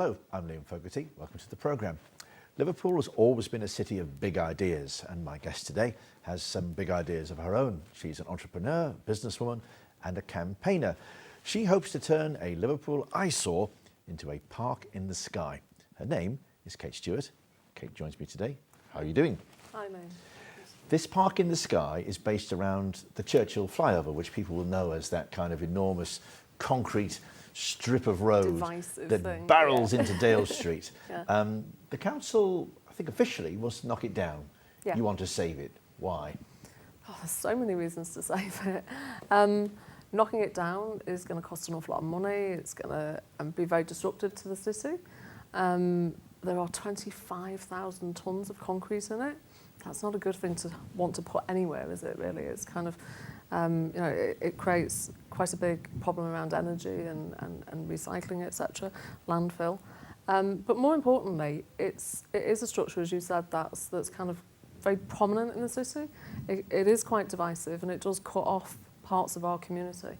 Hello, I'm Liam Fogarty. Welcome to the programme. Liverpool has always been a city of big ideas, and my guest today has some big ideas of her own. She's an entrepreneur, businesswoman and a campaigner. She hopes to turn a Liverpool eyesore into a park in the sky. Her name is Kate Stewart. Kate joins me today. How are you doing? Hi, Liam. This park in the sky is based around the Churchill Flyover, which people will know as that kind of enormous concrete strip of road Divisive that thing, barrels yeah. into Dale Street. Yeah. The council, I think officially, wants to knock it down. Yeah. You want to save it. Why? Oh, there's so many reasons to save it. Knocking it down is going to cost an awful lot of money. It's going to be very disruptive to the city. There are 25,000 tonnes of concrete in it. That's not a good thing to want to put anywhere, is it, really? It's kind of, it creates quite a big problem around energy and recycling, etc., landfill. But more importantly, it is a structure, as you said, that's kind of very prominent in the city. It is quite divisive, and it does cut off parts of our community.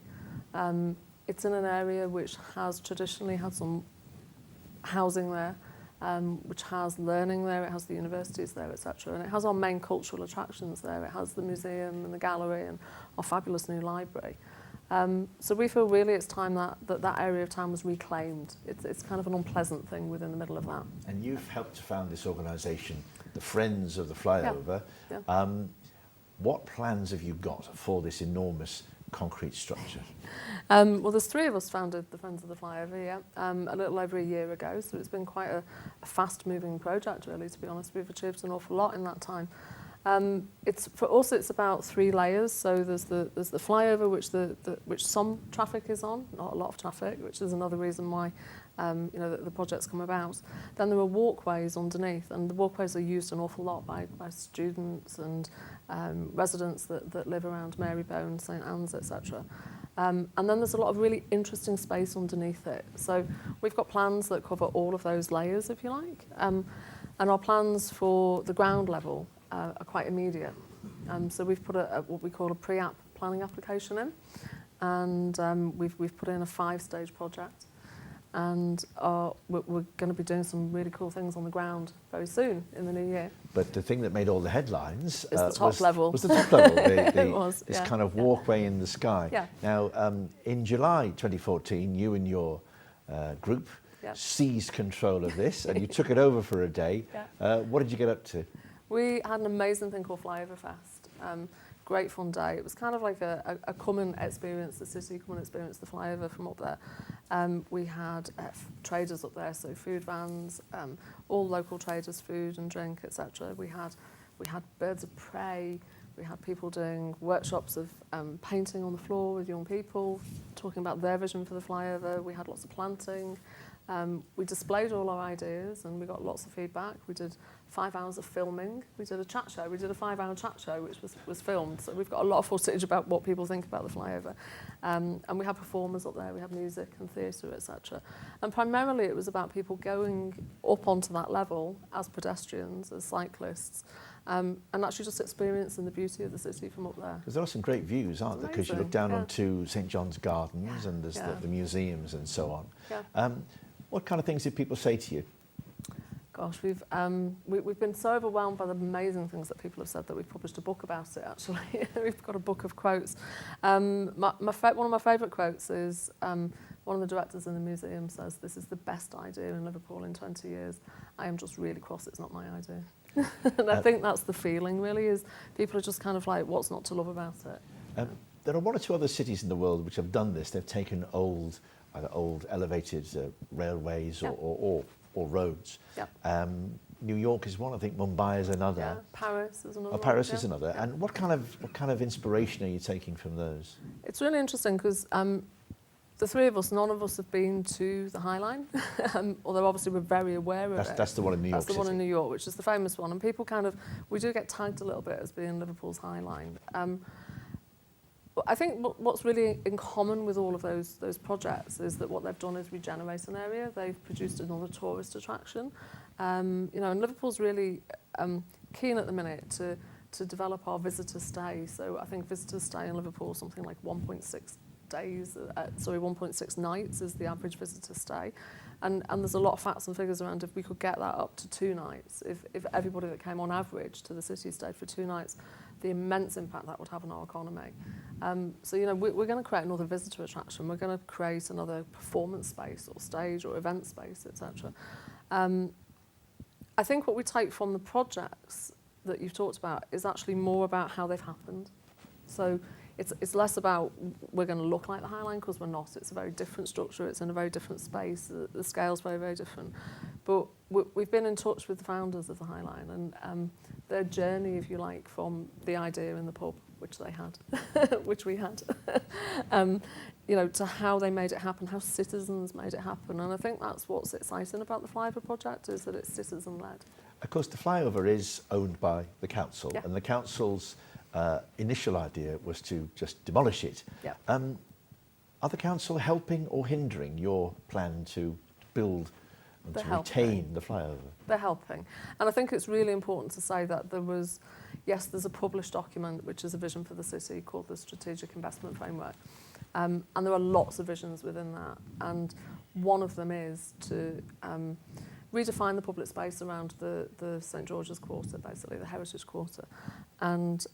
It's in an area which has traditionally had some housing there, which has learning there, it has the universities there, etc. And it has our main cultural attractions there. It has the museum and the gallery and our fabulous new library. So we feel really it's time that area of town was reclaimed. It's kind of an unpleasant thing within the middle of that. And you've helped to found this organisation, the Friends of the Flyover. Yeah. Yeah. What plans have you got for this enormous concrete structure? Well, there's three of us founded the Friends of the Flyover, yeah, a little over a year ago, so it's been quite a fast-moving project, really, to be honest. We've achieved an awful lot in that time. For us, it's about 3 layers. So there's the flyover, which some traffic is on, not a lot of traffic, which is another reason why the project's come about. Then there are walkways underneath, and the walkways are used an awful lot by students and residents that live around Marybone, St Anne's, etc. And then there's a lot of really interesting space underneath it. So we've got plans that cover all of those layers, if you like. And our plans for the ground level are quite immediate. So we've put what we call a pre-app planning application in, and we've put in a 5-stage project. And we're going to be doing some really cool things on the ground very soon in the new year. But the thing that made all the headlines the top level. Was the top level. It was, this yeah, kind of walkway in the sky. Yeah. Now, in July 2014, you and your group seized control of this, and you took it over for a day. Yeah. What did you get up to? We had an amazing thing called Flyover Fest. Great fun day. It was kind of like a come and experience the city, come and experience the flyover from up there. We had traders up there, so food vans, all local traders, food and drink, etc. We had birds of prey. We had people doing workshops of painting on the floor with young people, talking about their vision for the flyover. We had lots of planting. We displayed all our ideas and we got lots of feedback. We did 5 hours of filming. We did a chat show. We did a 5-hour chat show which was filmed. So we've got a lot of footage about what people think about the flyover. And we had performers up there. We had music and theatre, etc. And primarily it was about people going up onto that level as pedestrians, as cyclists, and actually just experiencing the beauty of the city from up there. Because there are some great views, aren't there? Because you look down onto St John's Gardens and there's the museums and so on. Yeah. What kind of things did people say to you? Gosh, we've been so overwhelmed by the amazing things that people have said that we've published a book about it, actually. We've got a book of quotes. One of my favourite quotes is one of the directors in the museum says, "This is the best idea in Liverpool in 20 years. I am just really cross it's not my idea." And I think that's the feeling, really, is people are just kind of like, what's not to love about it? There are 1 or 2 other cities in the world which have done this. They've taken either old elevated railways or roads. Yeah. New York is one. I think Mumbai is another. Yeah. Paris is another. Paris is another. Yeah. And what kind of inspiration are you taking from those? It's really interesting because the 3 of us, none of us have been to the High Line, although obviously we're very aware of it. That's the one in New York. That's the one in New York, which is the famous one. And people we do get tagged a little bit as being Liverpool's High Line. I think what's really in common with all of those projects is that what they've done is regenerate an area. They've produced another tourist attraction. And Liverpool's really keen at the minute to develop our visitor stay. So I think visitors stay in Liverpool something like 1.6 days, 1.6 nights is the average visitor stay. And there's a lot of facts and figures around if we could get that up to 2 nights, if everybody that came on average to the city stayed for 2 nights, the immense impact that would have on our economy. So, you know, we're going to create another visitor attraction. We're going to create another performance space or stage or event space, etc. I think what we take from the projects that you've talked about is actually more about how they've happened. So it's less about we're going to look like the High Line, because we're not. It's a very different structure. It's in a very different space. The scale's very, very different. But we've been in touch with the founders of the High Line, and their journey, if you like, from the idea in the pub, which they had, which we had, you know, to how they made it happen, how citizens made it happen. And I think that's what's exciting about the Flyover project, is that it's citizen-led. Of course, the Flyover is owned by the council, Yeah. and the council's initial idea was to just demolish it. Yeah. Are the council helping or hindering your plan to build and They're to helping. retain the Flyover? They're helping. And I think it's really important to say that there's a published document, which is a vision for the city called the Strategic Investment Framework. And there are lots of visions within that. And one of them is to redefine the public space around the St George's Quarter, basically, the Heritage Quarter. And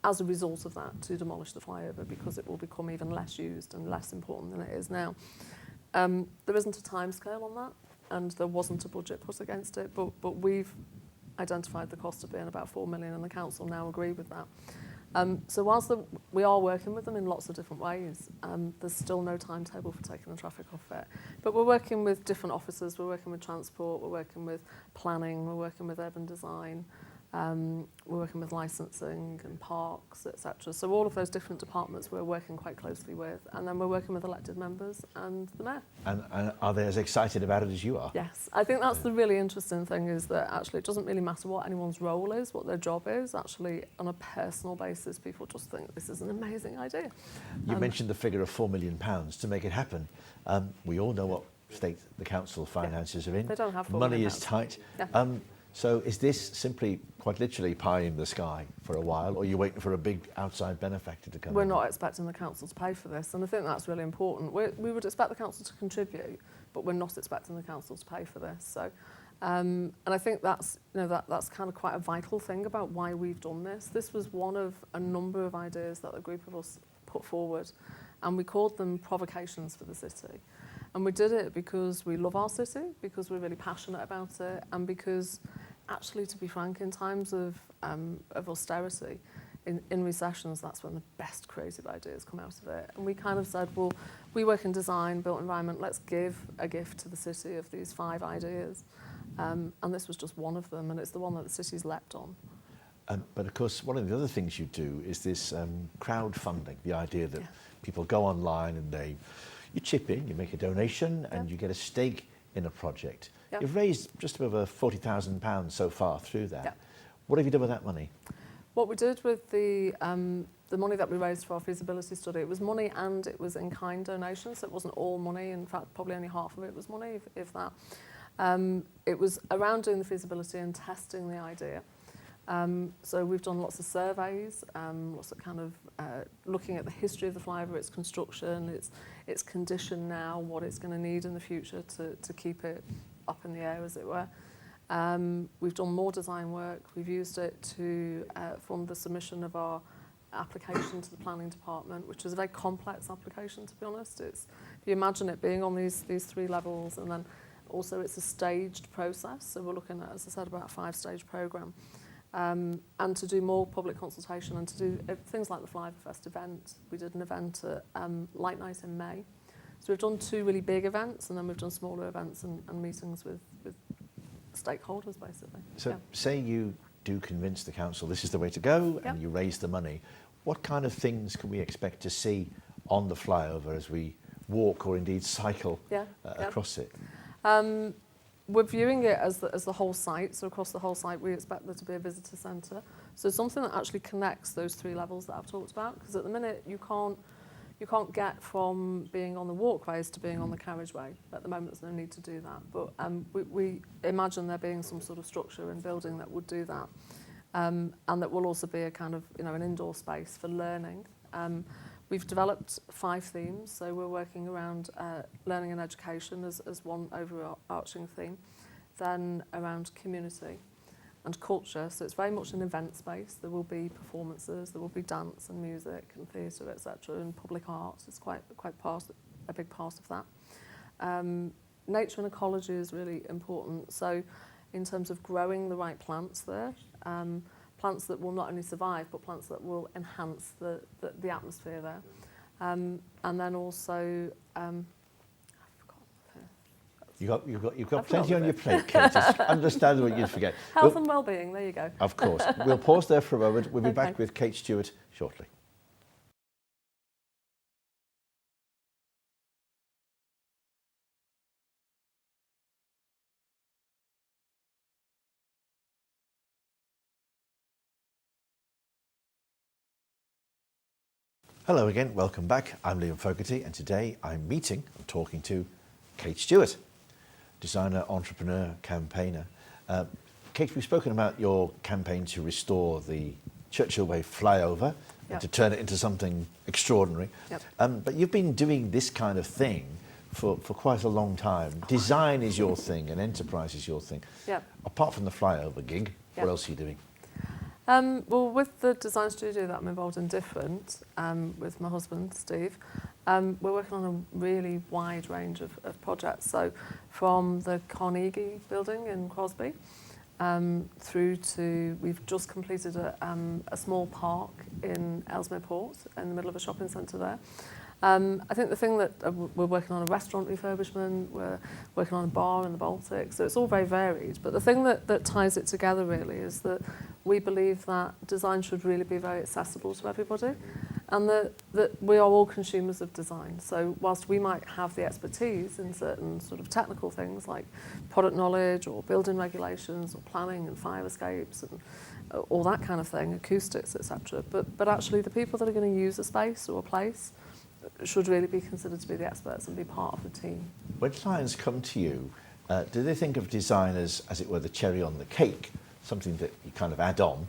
as a result of that, to demolish the Flyover, because it will become even less used and less important than it is now. There isn't a timescale on that, and there wasn't a budget put against it, but we've identified the cost of being about 4 million, and the council now agree with that. So whilst we are working with them in lots of different ways, there's still no timetable for taking the traffic off it. But we're working with different officers, we're working with transport, we're working with planning, we're working with urban design, we're working with licensing and parks, etc. So all of those different departments we're working quite closely with, and then we're working with elected members and the mayor. And are they as excited about it as you are? Yes, I think that's the really interesting thing, is that actually it doesn't really matter what anyone's role is, what their job is. Actually, on a personal basis, people just think this is an amazing idea. You mentioned the figure of £4 million to make it happen. We all know what state the council finances are in. They don't have £4 Money million. is tight. Yeah. So is this simply, quite literally, pie in the sky for a while, or are you waiting for a big outside benefactor to come in? We're not expecting the council to pay for this, and I think that's really important. We would expect the council to contribute, but we're not expecting the council to pay for this. So, and I think that's, you know, that's kind of quite a vital thing about why we've done this. This was one of a number of ideas that a group of us put forward, and we called them provocations for the city. And we did it because we love our city, because we're really passionate about it, and because actually, to be frank, in times of austerity, in recessions, that's when the best creative ideas come out of it. And we kind of said, well, we work in design, built environment, let's give a gift to the city of these 5 ideas. And this was just one of them, and it's the one that the city's leapt on. But of course, one of the other things you do is this crowdfunding, the idea that people go online and you chip in, you make a donation, and you get a stake in a project. Yeah. You've raised just over £40,000 so far through that. Yeah. What have you done with that money? What we did with the money that we raised for our feasibility study, it was money and it was in-kind donations, so it wasn't all money. In fact, probably only half of it was money, if that. It was around doing the feasibility and testing the idea. So we've done lots of surveys, lots of kind of looking at the history of the Flyover, its construction, its condition now, what it's going to need in the future to keep it up in the air, as it were. We've done more design work. We've used it to fund the submission of our application to the planning department, which was a very complex application, to be honest. If you imagine it being on these 3 levels, and then also it's a staged process. So we're looking at, as I said, about a 5-stage programme. And to do more public consultation and to do things like the Flyover Fest event. We did an event at Light Night in May. So we've done 2 really big events, and then we've done smaller events and meetings with stakeholders, basically. So say you do convince the council this is the way to go, and you raise the money. What kind of things can we expect to see on the Flyover as we walk or indeed cycle across it? We're viewing it as the whole site. So across the whole site, we expect there to be a visitor centre. So something that actually connects those 3 levels that I've talked about. Because at the minute, you can't get from being on the walkways to being on the carriageway. At the moment, there's no need to do that. But we imagine there being some sort of structure and building that would do that. And that will also be a kind of, an indoor space for learning. We've developed 5 themes, so we're working around learning and education as one overarching theme, then around community and culture. So it's very much an event space. There will be performances, there will be dance and music and theatre, etc., and public art is quite a big part of that. Nature and ecology is really important. So in terms of growing the right plants there, plants that will not only survive, but plants that will enhance the atmosphere there. And then also, I've forgotten. You've got plenty on your plate, Kate. It's understandable you'd forget. Health and well-being, there you go. Of course. We'll pause there for a moment. We'll be Okay. back with Kate Stewart shortly. Hello again, welcome back. I'm Liam Fogarty, and today I'm talking to Kate Stewart, designer, entrepreneur, campaigner. Kate, we've spoken about your campaign to restore the Churchill Way flyover and to turn it into something extraordinary. But you've been doing this kind of thing for quite a long time. Design is your thing and enterprise is your thing. Apart from the flyover gig, what else are you doing? Well, with the design studio that I'm involved in Different, with my husband, Steve, we're working on a really wide range of projects. So from the Carnegie building in Crosby, through to, we've just completed a small park in Ellesmere Port in the middle of a shopping centre there. I think the thing that we're working on a restaurant refurbishment, we're working on a bar in the Baltic, so it's all very varied. But the thing that ties it together really is that we believe that design should really be very accessible to everybody, and that we are all consumers of design. So whilst we might have the expertise in certain sort of technical things like product knowledge or building regulations or planning and fire escapes and all that kind of thing, acoustics, etc., but actually the people that are going to use a space or a place should really be considered to be the experts and be part of the team. When clients come to you, do they think of design as it were, the cherry on the cake, something that you kind of add on,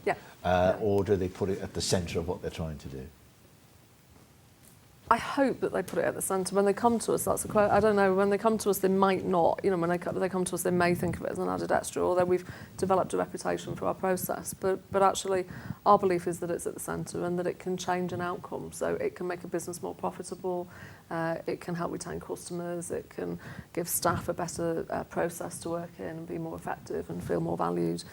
or do they put it at the centre of what they're trying to do? I hope that they put it at the centre. When they come to us, that's a quote. I don't know, when they come to us, they might not. You know, when they come to us, they may think of it as an added extra, although we've developed a reputation for our process. But actually, our belief is that it's at the centre and that it can change an outcome. So it can make a business more profitable, it can help retain customers, it can give staff a better process to work in and be more effective and feel more valued.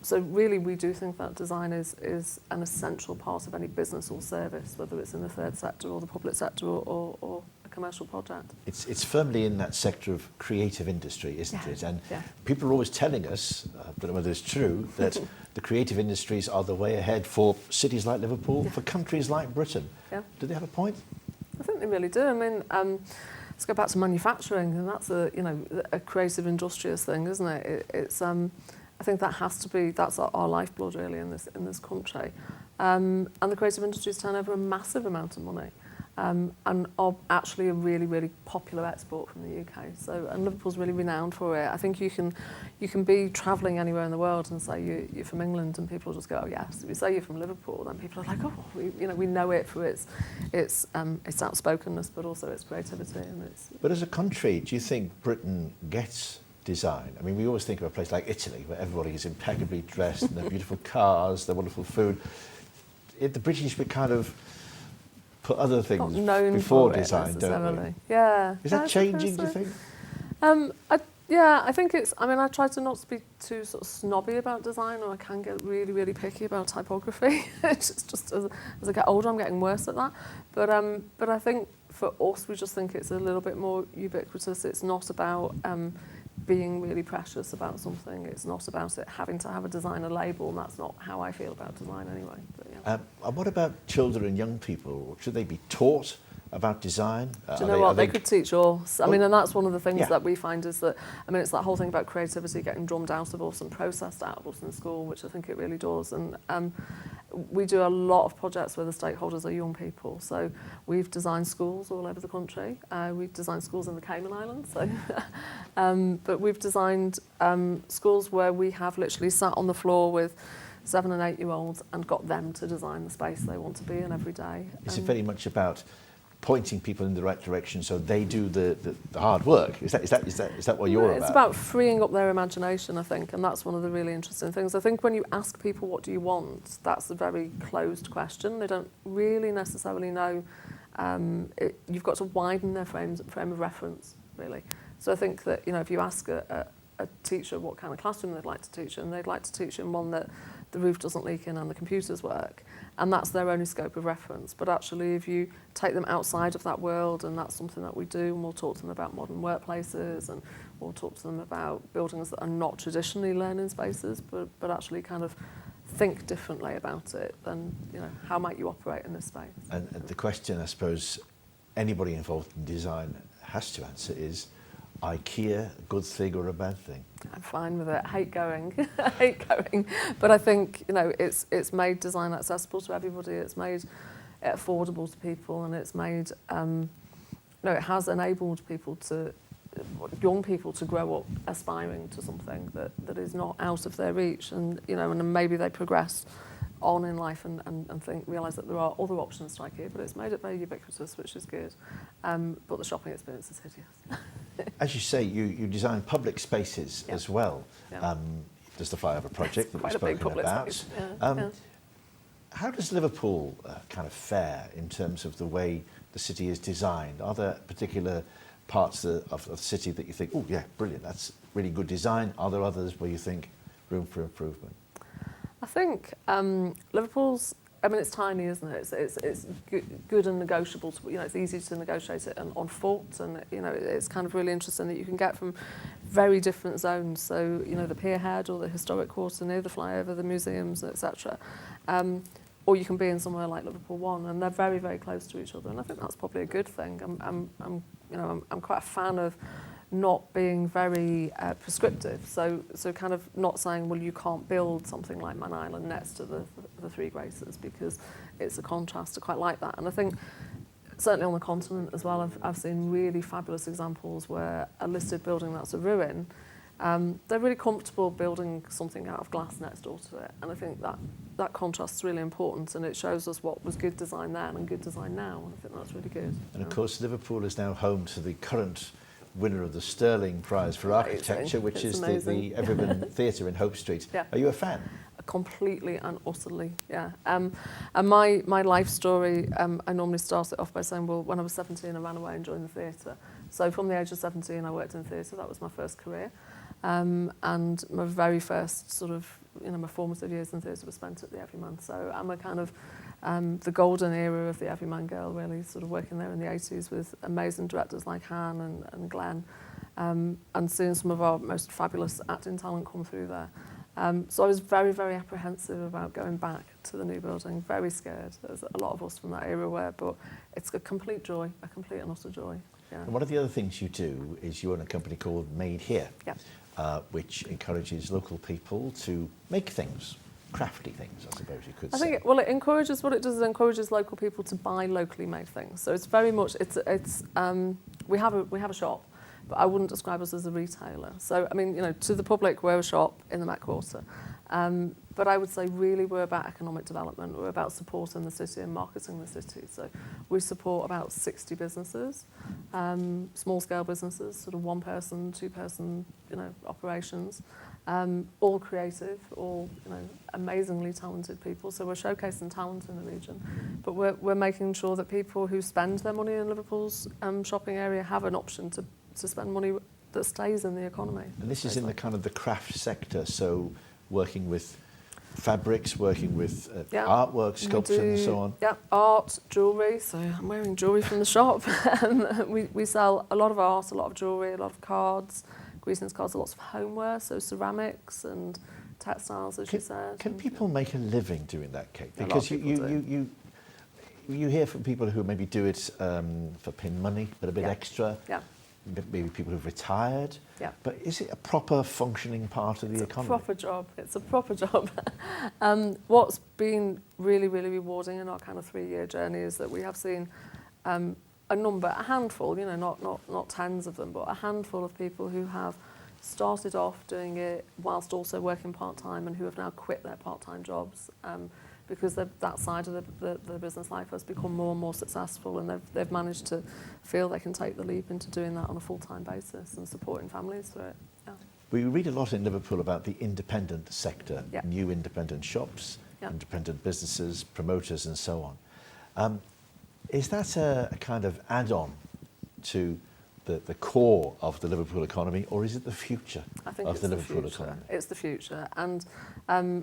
So really, we do think that design is an essential part of any business or service, whether it's in the third sector or the public sector or a commercial project. It's firmly in that sector of creative industry, isn't it? And people are always telling us, I don't know whether it's true, that the creative industries are the way ahead for cities like Liverpool, for countries like Britain. Do they have a point? I think they really do. I mean, let's go back to manufacturing, and that's a creative, industrious thing, isn't it? It's I think that has to be, that's our lifeblood really in this country. And the creative industries turn over a massive amount of money, and are actually a really, really popular export from the UK. So, and Liverpool's really renowned for it. I think you can be travelling anywhere in the world and say you're from England, and people just go, oh yes. If you say you're from Liverpool, then people are like, oh, we know it for its outspokenness, but also its creativity and its. But as a country, do you think Britain gets design? I mean, we always think of a place like Italy, where everybody is impeccably dressed and their beautiful cars, their wonderful food. The British would kind of put other things before design, don't they? Yeah. Is that changing, do you think? I think it's, I mean, I try to not be too sort of snobby about design, or I can get really, really picky about typography. It's just as I get older, I'm getting worse at that. But I think for us, we just think it's a little bit more ubiquitous. It's not about being really precious about something. It's not about it having to have a designer label, and that's not how I feel about design anyway. But, and what about children and young people? Should they be taught about design? Do you know what? They could teach us. I mean, and that's one of the things that we find is that, I mean, it's that whole thing about creativity getting drummed out of us and processed out of us in school, which I think it really does. And we do a lot of projects where the stakeholders are young people. So we've designed schools all over the country. We've designed schools in the Cayman Islands. So, but we've designed schools where we have literally sat on the floor with 7 and 8-year-olds and got them to design the space they want to be in every day. Is it very much about pointing people in the right direction so they do the hard work? Is that what you're about? It's about freeing up their imagination, I think, and that's one of the really interesting things. I think when you ask people what do you want, that's a very closed question. They don't really necessarily know. You've got to widen their frame of reference, really. So I think that, you know, if you ask a teacher what kind of classroom they'd like to teach in, they'd like to teach in one that the roof doesn't leak in and the computers work, and that's their only scope of reference. But actually, if you take them outside of that world, and that's something that we do, and we'll talk to them about modern workplaces, and we'll talk to them about buildings that are not traditionally learning spaces, but actually kind of think differently about it, then, you know, how might you operate in this space? And the question, I suppose, anybody involved in design has to answer is, Ikea a good thing or a bad thing? I'm fine with it. I hate going. I hate going. But I think, you know, it's made design accessible to everybody. It's made it affordable to people, and it's made, you know, it has enabled people to, young people to grow up aspiring to something that is not out of their reach, and, you know, and maybe they progress on in life and realise that there are other options to IKEA, but it's made it very ubiquitous, which is good. But the shopping experience is hideous. As you say, you design public spaces as well. There's the Flyover project that we've spoken about. How does Liverpool kind of fare in terms of the way the city is designed? Are there particular parts of the city that you think, oh yeah, brilliant, that's really good design? Are there others where you think room for improvement? I think Liverpool's, I mean, it's tiny, isn't it? It's good and negotiable. You know, it's easy to negotiate it on foot, and, you know, it's kind of really interesting that you can get from very different zones. So, you know, the Pierhead or the historic quarter near the Flyover, the museums, etc. Or you can be in somewhere like Liverpool One, and they're very, very close to each other. And I think that's probably a good thing. I'm quite a fan of not being very prescriptive, so kind of not saying, well, you can't build something like Man Island next to the Three Graces, because it's a contrast. I quite like that, and I think certainly on the continent as well, I've seen really fabulous examples where a listed building that's a ruin, they're really comfortable building something out of glass next door to it, and I think that contrast is really important, and it shows us what was good design then and good design now, and I think that's really good. And of course, Liverpool is now home to the current winner of the Sterling Prize for Architecture, which is the Everyman Theatre in Hope Street. Yeah. Are you a fan? Completely and utterly, yeah. And my life story, I normally start it off by saying, well, when I was 17, I ran away and joined the theatre. So from the age of 17, I worked in theatre. That was my first career. And my very first sort of, you know, my formative years in theatre were spent at the Everyman. So I'm a kind of the golden era of the Everyman girl, really, sort of working there in the 80s with amazing directors like Han and Glenn, and seeing some of our most fabulous acting talent come through there. So I was very, very apprehensive about going back to the new building, very scared, as a lot of us from that era were, but it's a complete joy, a complete and utter joy. Yeah. And one of the other things you do is you own a company called Made Here, which encourages local people to make things, crafty things, I suppose you could say. I think, well, it encourages, what it does is encourages local people to buy locally made things. So it's very much, we have a shop, but I wouldn't describe us as a retailer. So, I mean, you know, to the public, we're a shop in the Met Quarter. But I would say really we're about economic development. We're about supporting the city and marketing the city. So we support about 60 businesses, small-scale businesses, sort of one-person, two-person, you know, operations, all creative, all, you know, amazingly talented people. So we're showcasing talent in the region. But we're making sure that people who spend their money in Liverpool's shopping area have an option to spend money that stays in the economy. And this is in the kind of the craft sector, so working with fabrics, working with artwork, sculpture and so on. Yeah, art, jewellery. So I'm wearing jewellery from the shop. We sell a lot of art, a lot of jewellery, a lot of cards, greetings cards, lots of homeware, so ceramics and textiles, as you said. Can people make a living doing that, Kate? Because you hear from people who maybe do it for pin money, but a bit extra. Yeah. Maybe people who've retired. Yeah. But is it a proper functioning part of the economy? It's a proper job. It's a proper job. What's been really, really rewarding in our kind of 3-year journey is that we have seen a handful, you know, not tens of them, but a handful of people who have started off doing it whilst also working part-time and who have now quit their part-time jobs because that side of the business life has become more and more successful, and they've managed to feel they can take the leap into doing that on a full-time basis and supporting families through it. Yeah. We read a lot in Liverpool about the independent sector, Yeah. new independent shops, Yeah. independent businesses, promoters and so on. Is that a kind of add-on to the core of the Liverpool economy, or is it the future I think of it's the the Liverpool future. economy? It's the future, and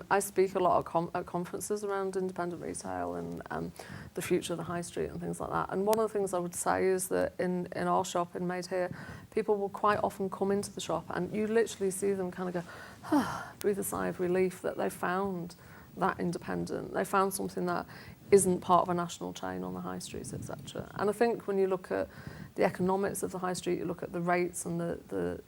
I speak a lot at conferences around independent retail and the future of the high street and things like that. And one of the things I would say is that in our shop in Made Here, people will quite often come into the shop and you literally see them kind of go, breathe a sigh of relief that they found that independent. They found something that isn't part of a national chain on the high streets, etc. And I think when you look at the economics of the high street, you look at the rates and the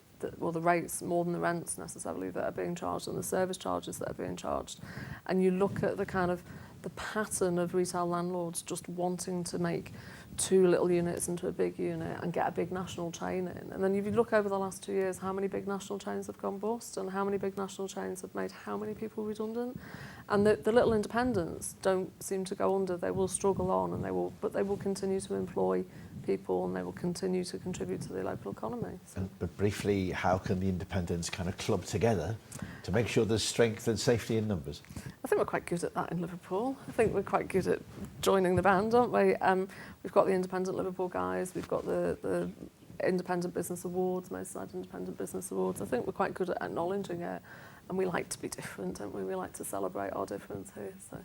rates more than the rents necessarily that are being charged and the service charges that are being charged. And you look at the kind of the pattern of retail landlords just wanting to make 2 little units into a big unit and get a big national chain in. And then if you look over the last 2 years, how many big national chains have gone bust and how many big national chains have made how many people redundant? And the little independents don't seem to go under. They will struggle on, and but they will continue to employ people and they will continue to contribute to the local economy. So. But briefly, how can the independents kind of club together to make sure there's strength and safety in numbers? I think we're quite good at that in Liverpool. I think we're quite good at joining the band, aren't we? We've got the Independent Liverpool guys, we've got the Independent Business Awards, Merseyside Independent Business Awards. I think we're quite good at acknowledging it, and we like to be different, don't we? We like to celebrate our difference here. So.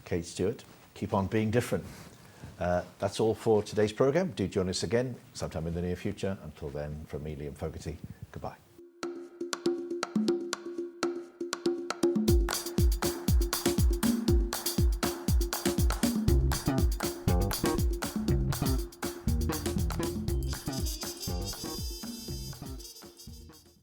Kate Stewart, keep on being different. That's all for today's programme. Do join us again sometime in the near future. Until then, from me, Liam Fogarty, goodbye.